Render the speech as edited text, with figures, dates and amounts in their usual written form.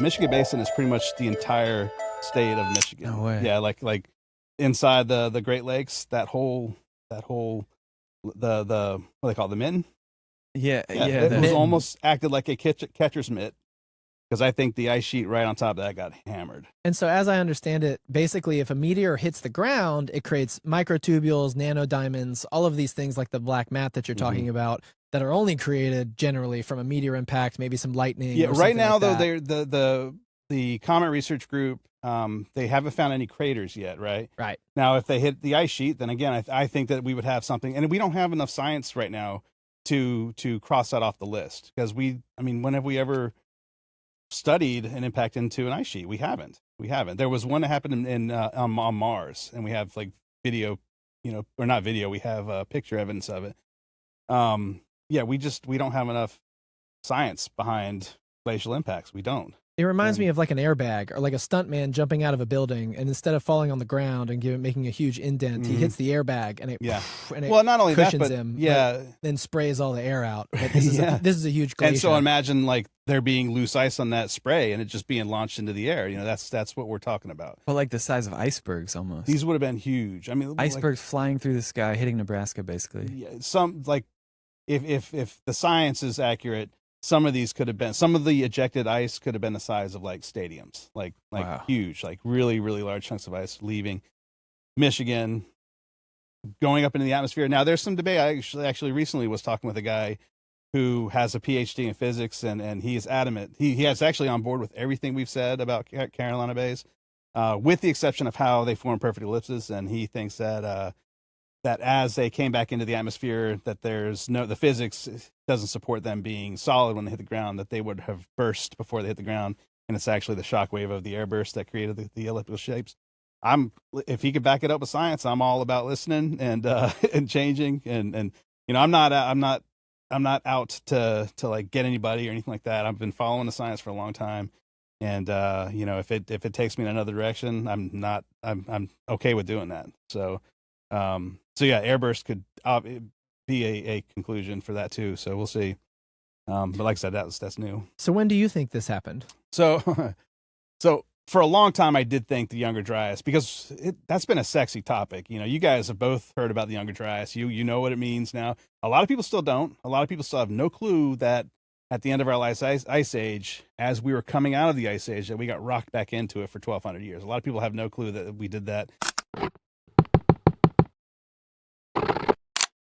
Michigan Basin is pretty much the entire state of Michigan. No way. Yeah, like inside the Great Lakes, that whole the what they call it, the mitten. Yeah, Yeah, yeah. it was That, almost acted like a catcher's mitt because I think the ice sheet right on top of that got hammered. And so, as I understand it, basically, if a meteor hits the ground, it creates microtubules, nanodiamonds, all of these things like the black mat that you're talking about that are only created generally from a meteor impact, maybe some lightning. Yeah, or right something now like though, that. the Comet Research Group, they haven't found any craters yet, right? Right. Now, if they hit the ice sheet, then again, I think that we would have something, and we don't have enough science right now to cross that off the list because when have we ever studied an impact into an ice sheet? We haven't. There was one that happened on Mars, and we have like video, or not video. We have picture evidence of it. Yeah, we don't have enough science behind glacial impacts. We don't. It reminds me of like an airbag or like a stuntman jumping out of a building, and instead of falling on the ground and making a huge indent, he hits the airbag and it and it well, not only that, cushions but him, yeah, then sprays all the air out. But this is a huge glacier. and so imagine like there being loose ice on that spray and it just being launched into the air. That's what we're talking about. well, like the size of icebergs almost. These would have been huge. I mean, icebergs flying through the sky, hitting Nebraska, basically. Yeah, some like if the science is accurate, some of these could have been, some of the ejected ice could have been the size of like stadiums, like Wow. huge, like really, really large chunks of ice leaving Michigan, going up into the atmosphere. Now there's some debate. I actually recently was talking with a guy who has a PhD in physics, and he is adamant. He is actually on board with everything we've said about Carolina Bays, with the exception of how they form perfect ellipses. And he thinks that that as they came back into the atmosphere, that the physics doesn't support them being solid when they hit the ground, that they would have burst before they hit the ground. And it's actually the shockwave of the airburst that created the elliptical shapes. If he could back it up with science, I'm all about listening and and changing. And I'm not out to like get anybody or anything like that. I've been following the science for a long time. And if it takes me in another direction, I'm okay with doing that. So yeah, airburst could be a conclusion for that too. So we'll see. But like I said, that's new. So when do you think this happened? So for a long time, I did think the Younger Dryas, because that's been a sexy topic. You guys have both heard about the Younger Dryas. You know what it means now. A lot of people still don't. A lot of people still have no clue that at the end of our last ice age, as we were coming out of the ice age, that we got rocked back into it for 1,200 years. A lot of people have no clue that we did that.